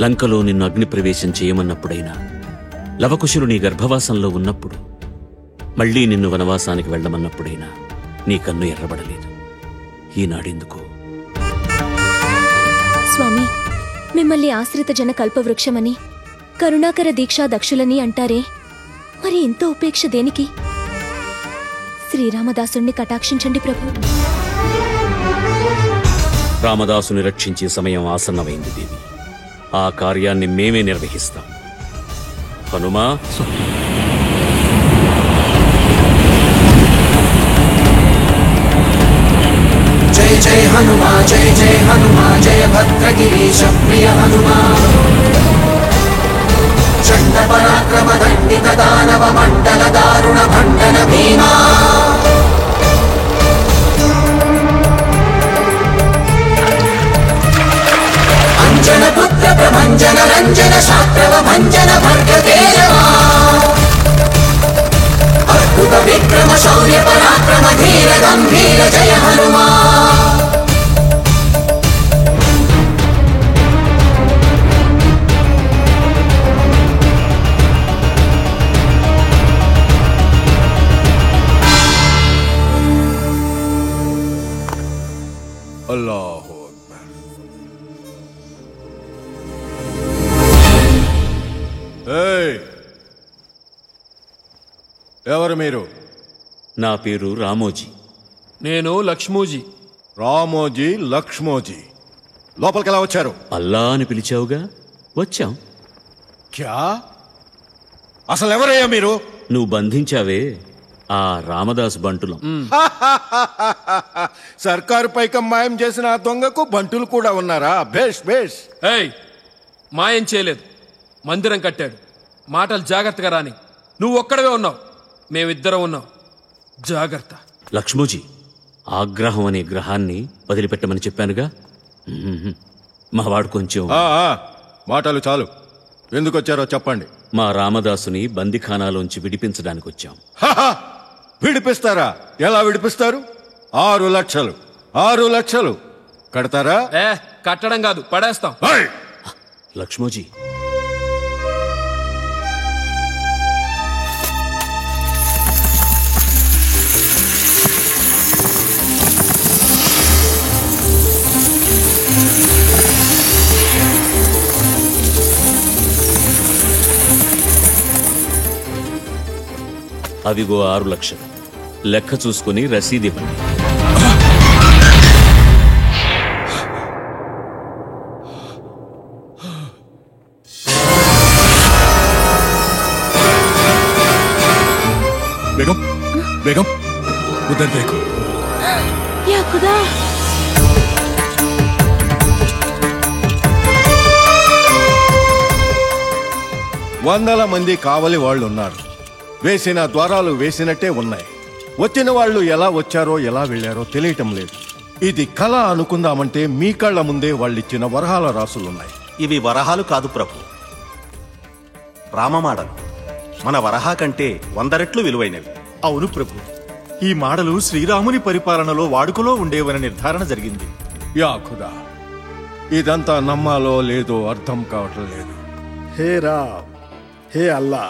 లంకలో నిన్ను అగ్నిప్రవేశం చేయమన్నప్పుడైనా, లవకుశులు నీ గర్భవాసంలో ఉన్నప్పుడు, మళ్లీ నిన్ను వనవాసానికి వెళ్లమన్నప్పుడైనా నీ కన్ను ఎర్రబడలేదు. ఈనాడెందుకు? స్వామి, మిమ్మల్ని ఆశ్రిత జన కల్పవృక్షమని, కరుణాకర దీక్షా దక్షులని అంటారే, మరి ఇంత ఉపేక్ష దేనికి? శ్రీరామదాసుణ్ణి కటాక్షించండి ప్రభు. రామదాసుని రక్షించే సమయం ఆసన్నమైంది దేవి. ఆ కార్యాన్ని మేమే నిర్వహిస్తాం. హనుమా, జై జై హనుమా, జై జై హనుమా, జయ భద్రగిరీశ ప్రియ హనుమా. చండ పరాక్రమ దండిత దానవ మండల దారుణ భండన భీమా. అంజన పుత్ర ప్రభంజన రంజన శాస్త్రవ భంజన భర్గ కేశవా. అద్భుత విక్రమ శౌర్య పరాక్రమ ధీర గంభీర జయ హనుమా. అల్లాహు అక్బర్. ఏయ్, ఎవరు మీరు? నా పేరు రామోజీ. నేను లక్ష్మూజీ. రామోజీ, లక్ష్మోజీ. లోపలికి ఎలా వచ్చారు? అల్లా అని పిలిచావుగా, వచ్చాం. క్యా? అసలు ఎవరయ్యా మీరు? నువ్వు బంధించావే ఆ రామదాసు బంటులం. సర్కారు పైకం మాయం చేసిన ఆ దొంగకు బంటులు కూడా ఉన్నారా? బేష్ బేష్. ఏయ్, మాయం చేయలేదు, మందిరం కట్టాడు. మాటలు జాగ్రత్తగా రాని. నువ్వు ఒక్కడవే ఉన్నావు, మేమిద్దరం ఉన్నాం. జాగ్రత్త. లక్ష్మోజీ, ఆగ్రహం అనే గ్రహాన్ని వదిలిపెట్టమని చెప్పానుగా. మావాడు కొంచెం. మాటలు చాలు. ఎందుకు వచ్చారో చెప్పండి. మా రామదాసుని బందిఖానాలోంచి విడిపించడానికి వచ్చాం. విడిపిస్తారా? ఎలా విడిపిస్తారు? 6 లక్షలు. 6 లక్షలు కడతారా? కట్టడం కాదు, పడేస్తాం. లక్ష్మోజీ, అవిగో 6 లక్షలు. లెక్క చూసుకుని రసీదివ్వండి. బేగం, బేగం, ఉదర్ దేఖో. యా ఖుదా. వందల మంది కావలి వాళ్ళు ఉన్నారు. వేసిన ద్వారాలు వేసినట్టే ఉన్నాయి. వచ్చిన వాళ్ళు ఎలా వచ్చారో ఎలా వెళ్ళారో తెలియటం లేదు. ఇది కళ అనుకుందామంటే మీ కళ్ళ ముందే వాళ్ళిచ్చిన వరహాల రాసులున్నాయి. ఇవి వరహాలు కాదు ప్రభు, రామమాడలు. మన వరహా కంటే 100 రెట్లు విలువైనవి. అవును ప్రభు, ఈ మాడలు శ్రీరాముని పరిపాలనలో వాడుకలో ఉండేవని నిర్ధారణ జరిగింది. యా ఖుదా, ఇదంతా నమ్మాలో లేదో అర్థం కావటం లేదు. హే రామ్, హే అల్లా,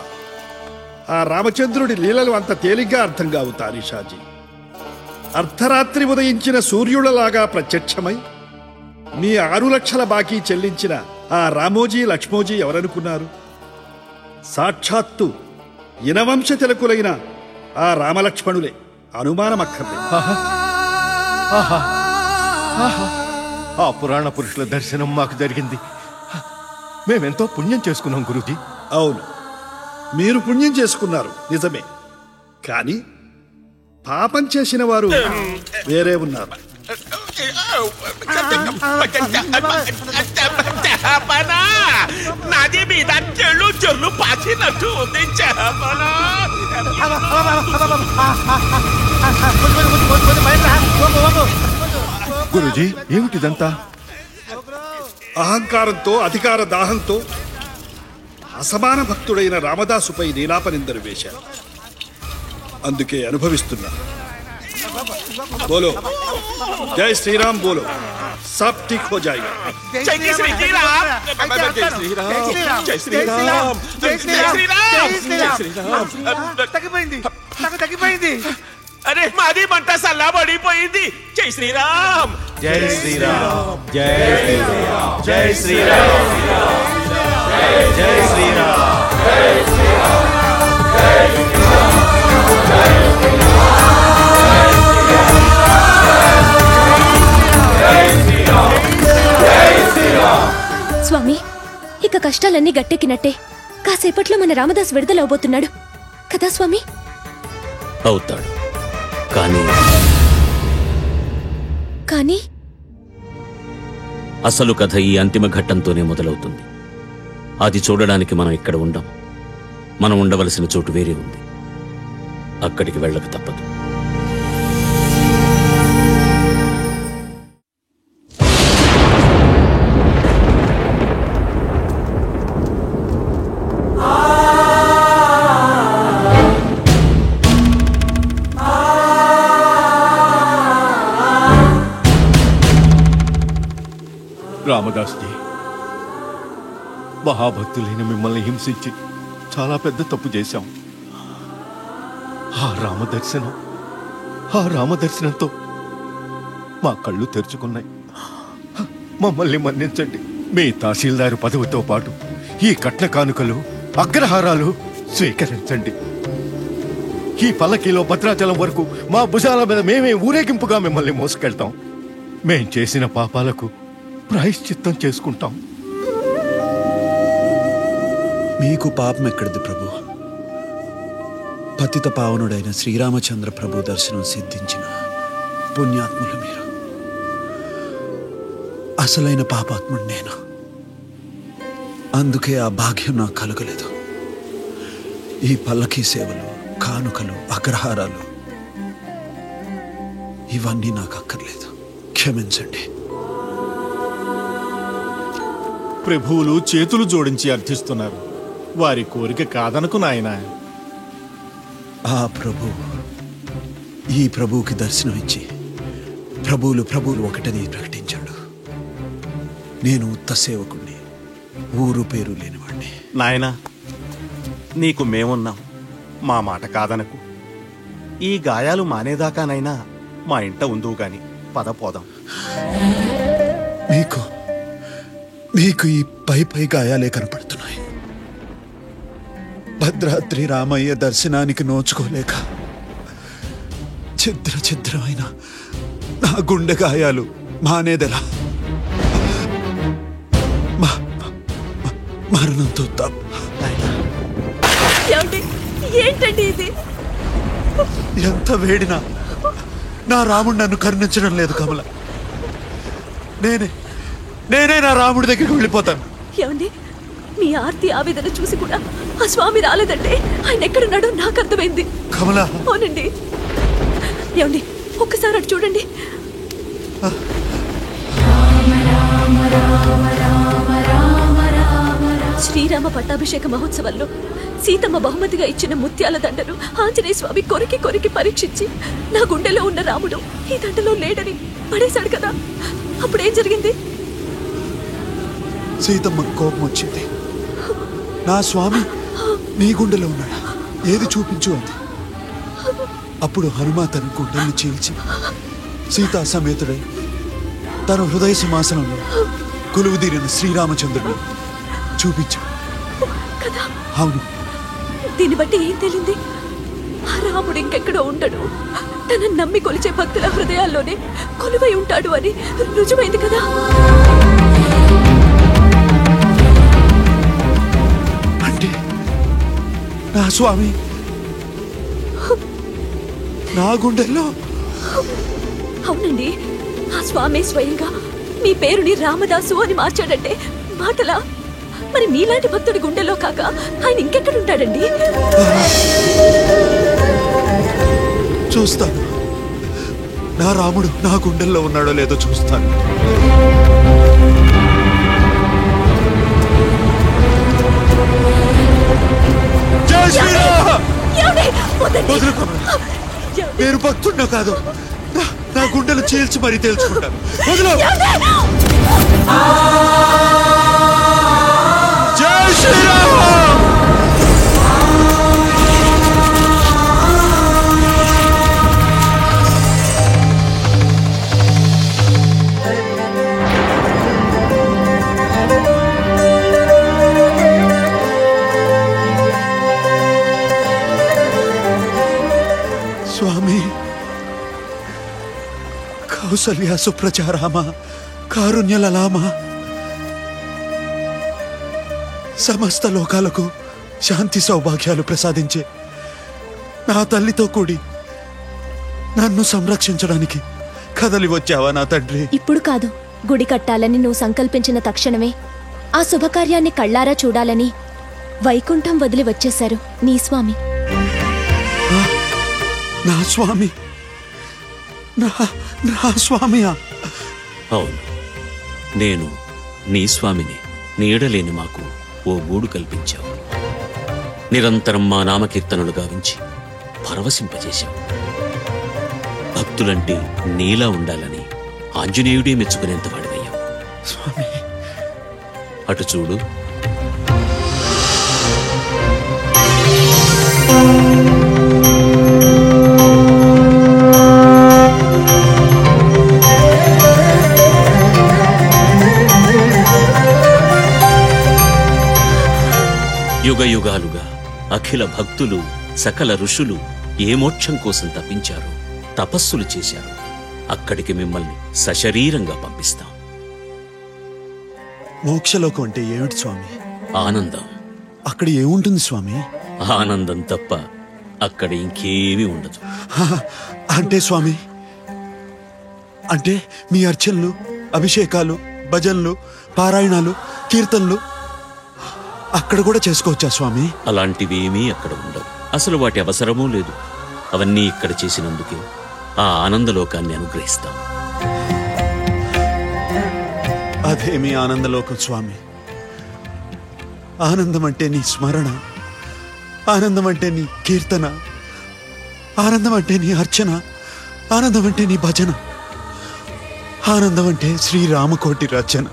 ఆ రామచంద్రుడి లీలలు అంత తేలిగ్గా అర్థం కావు తారీషాజీ. అర్ధరాత్రి ఉదయించిన సూర్యులలాగా ప్రత్యక్షమై మీ 6 లక్షల బాకీ చెల్లించిన ఆ రామోజీ లక్ష్మోజీ ఎవరనుకున్నారు? సాక్షాత్తు ఇనవంశ తిలకులైన ఆ రామలక్ష్మణులే, అనుమానమక్కర్లే. ఆ పురాణ పురుషుల దర్శనం మాకు జరిగింది. మేమెంతో పుణ్యం చేసుకున్నాం గురూజీ. అవును, మీరు పుణ్యం చేసుకున్నారు నిజమే. కానీ పాపం చేసిన వారు వేరే ఉన్నారు. నది మీద చెల్లు చెల్లు పాచినట్టు ఉంది. గురూజీ, ఏమిటిదంతా? అహంకారంతో, అధికార దాహంతో అసమాన భక్తుడైన రామదాసుపై నీలాపనిందరు వేశారు. అందుకే అనుభవిస్తున్నా. बोलो जय श्री राम बोलो, सब ठीक हो जाएगा. जय श्री राम. తగ్గిపోయింది అరే మాది మంట చల్లబడిపోయింది. జై శ్రీరామ్ జై శ్రీరామ్ జై శ్రీరామ్ జై శ్రీరామ్ జై శ్రీరామ్. స్వామి, ఇక కష్టాలన్నీ గట్టెక్కినట్టే. కాసేపట్లో మన రామదాస్ విడుదలవబోతున్నాడు కదా స్వామి? అవుతాడు. కానీ కానీ అసలు కథ ఈ అంతిమ ఘట్టంతోనే మొదలవుతుంది. అది చూడడానికి మనం ఇక్కడ ఉండం. మనం ఉండవలసిన చోటు వేరే ఉంది. అక్కడికి వెళ్ళక తప్పదు. రామదాస్జీ, మహాభక్తులైన మిమ్మల్ని హింసించి చాలా పెద్ద తప్పు చేశాం. ఆ రామదర్శనంతో మా కళ్ళు తెరుచుకున్నాయి. మమ్మల్ని మన్నించండి. మీ తహసీల్దారు పదవితో పాటు ఈ కట్న కానుకలు, అగ్రహారాలు స్వీకరించండి. ఈ పల్లకీలో భద్రాచలం వరకు మా భుజాల మీద మేమే ఊరేగింపుగా మిమ్మల్ని మోసుకెళ్తాం. మేం చేసిన పాపాలకు ప్రాయశ్చిత్తం చేసుకుంటాం. మీకు పాపం ఎక్కడిది ప్రభు? పతిత పావనుడైన శ్రీరామచంద్ర ప్రభు దర్శనం సిద్ధించిన పుణ్యాత్ములు మీరు. అసలైన పాపాత్ముడు నేను. అందుకే ఆ భాగ్యం నాకు కలగలేదు. ఈ పల్లకీ సేవలు, కానుకలు, అగ్రహారాలు ఇవన్నీ నాకు అక్కర్లేదు. క్షమించండి. ప్రభువులు చేతులు జోడించి అర్థిస్తున్నారు. వారి కోరిక కాదనుకు నాయనా. ఆ ప్రభు ఈ ప్రభువుకి దర్శనమిచ్చి ప్రభువులు ఒకటని ప్రకటించాడు. నేను ఉత్త సేవకుణ్ణి, ఊరు పేరు లేనివాణ్ణి. నాయనా, నీకు మేమున్నాం. మా మాట కాదనకు. ఈ గాయాలు మానేదాకానైనా మా ఇంట ఉందువు గాని పద పోదాం. మీకు ఈ పై గాయాలే కనపడుతున్నాయి. భద్రాద్రి రామయ్య దర్శనానికి నోచుకోలేక ఛిద్రమైన నా గుండె గాయాలు మానేదెలా? మరణంతో ఏంటండి ఇది? ఎంత వేడినా నా రాముడు నన్ను కరుణించడం లేదు కమల. నేనే నా రాముడి దగ్గరికి వెళ్ళిపోతాను. ఏమండి, మీ ఆర్తి ఆవేదన చూసి కూడా ఆ స్వామి రాలేదంటే ఆయన ఎక్కడున్నాడో నాకు అర్థమైంది. కమల. అవునండి. ఏమండి, ఒక్కసారి అటు చూడండి. శ్రీరామ పట్టాభిషేక మహోత్సవంలో సీతమ్మ బహుమతిగా ఇచ్చిన ముత్యాల దండను ఆంజనేయ స్వామి కొరికి పరీక్షించి నా గుండెలో ఉన్న రాముడు ఈ దండలో లేడని పడేశాడు కదా. అప్పుడేం జరిగింది? సీతమ్మ కోపం వచ్చింది. నా స్వామి నీ గుండెలో ఉన్నాడా, ఏది చూపించు అంది. అప్పుడు హనుమ తన గుండెల్ని చీల్చి సీతా సమేతుడై తన హృదయ సింహాసనంలో కొలువుదీరిన శ్రీరామచంద్రుడు చూపించాడు. అవును. దీన్ని బట్టి ఏం తెలియంది? ఆ రాముడు ఇంకెక్కడో ఉండడు, తన నమ్మి కొలిచే భక్తుల హృదయాల్లోనే కొలువై ఉంటాడు అని రుజువైంది కదా. అంటే నా స్వామి నా గుండెల్లో? అవునండి, ఆ స్వామి స్వయంగా మీ పేరుని రామదాసు అని మార్చాడంటే మాటలా? మరి మీలాంటి భక్తుడి గుండెల్లో కాక ఆయన ఇంకెక్కడుంటాడండి? చూస్తాను. నా రాముడు నా గుండెల్లో ఉన్నాడో లేదో చూస్తాను. నేను భక్తుడినో కాదు, నా గుండెలు చీల్చి మరీ తెలుసుకుంటాను. వదిలో. కౌసల్య సుప్రచారామ కారుణ్యలలామ సమస్త లోకాలకు శాంతి సౌభాగ్యాలు ప్రసాదించే నా తల్లితో కూడి నన్ను సంరక్షించడానికి కదలి వచ్చావా నా తండ్రి? ఇప్పుడు కాదు, గుడి కట్టాలని నువ్వు సంకల్పించిన తక్షణమే ఆ శుభకార్యాన్ని కళ్ళారా చూడాలని వైకుంఠం వదిలి వచ్చేశారు నీ స్వామి. నా స్వామి? నా స్వామియా? అవును, నేను నీ స్వామిని. నీడలేని మాకు ఓ గూడు కల్పించావు. నిరంతరం మా నామకీర్తనలు గావించి పరవశింపజేశావు. భక్తులంటే నీలా ఉండాలని ఆంజనేయుడే మెచ్చుకునేంత వాడివయ్యావు స్వామి. అటు చూడు. యుగ యుగాలుగా అఖిల భక్తులు సకల ఋషులు ఏ మోక్షం కోసం తప్పించారు, తపస్సులు చేశారు. అక్కడికి మిమ్మల్ని సశరీరంగా పంపిస్తాం. మోక్షలోకం అంటే ఏమిటి స్వామి? ఆనందం. అక్కడ ఏముంటుంది స్వామి? ఆనందం తప్ప అక్కడ ఇంకేమీ ఉండదు. అంటే స్వామి, అంటే మీ అర్చనలు, అభిషేకాలు, భజనలు, పారాయణాలు, కీర్తనలు అక్కడ కూడా చేసుకోవచ్చా స్వామి? అలాంటివేమీ అక్కడ ఉండవు. అసలు వాటి అవసరమూ లేదు. అవన్నీ ఇక్కడ చేసినందుకే ఆ ఆనందలోకాన్ని అనుగ్రహిస్తాం. అదేమి ఆనందలోకం స్వామి? ఆనందం అంటే నీ స్మరణ, ఆనందం అంటే నీ కీర్తన, ఆనందం అంటే నీ అర్చన, ఆనందం అంటే నీ భజన, ఆనందం అంటే శ్రీరామకోటి రచన.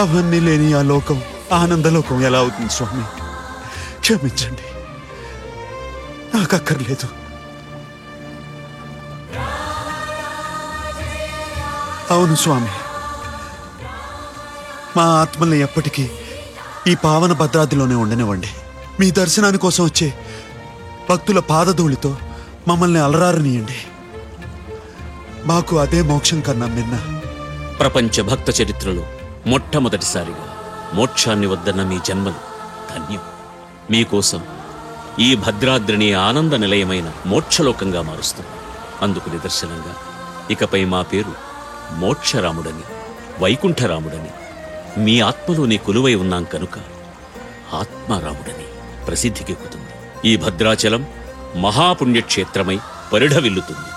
అవన్నీ లేని ఆ లోకం ఆనందలోకం ఎలా అవుతుంది స్వామి? క్షమించండి, నాకు అక్కర్లేదు. అవును స్వామి, మా ఆత్మల్ని ఎప్పటికీ ఈ పావన భద్రాద్రిలోనే ఉండనివ్వండి. మీ దర్శనాని కోసం వచ్చే భక్తుల పాదధూళితో మమ్మల్ని అలరారనీయండి. మాకు అదే మోక్షం కన్నా మిన్న. ప్రపంచ భక్త చరిత్రలో మొట్టమొదటిసారిగా మోక్షాన్ని వద్దన్న మీ జన్మలు ధన్యం. మీకోసం ఈ భద్రాద్రిని ఆనంద నిలయమైన మోక్షలోకంగా మారుస్తాం. అందుకు నిదర్శనంగా ఇకపై మా పేరు మోక్షరాముడని, వైకుంఠరాముడని, మీ ఆత్మలోనే కొలువై ఉన్నాం కనుక ఆత్మారాముడని ప్రసిద్ధికెక్కుతుంది. ఈ భద్రాచలం మహాపుణ్యక్షేత్రమై పరిఢవిల్లుతుంది.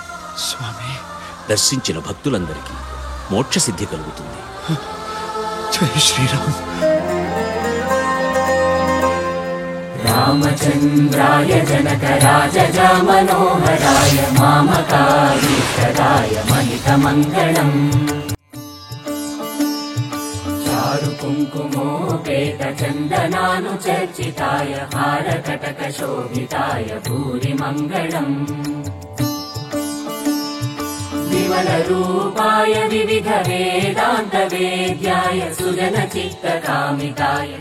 స్వామి, దర్శించిన భక్తులందరికీ మోక్షసిద్ధి కలుగుతుంది. జై శ్రీరామ్. రామచంద్రాయ జనకరాజ మనోహరాయ మామకారీష్టదాయ మహితమంగళం. చారు కుంకుమోపేత చందనానుచర్చితాయ హారకటక శోభితాయ భూరి మంగళం. విమల రూపాయ వివిధ వేదాంత వేద్యాయ సుజన చిత్త కామితాయ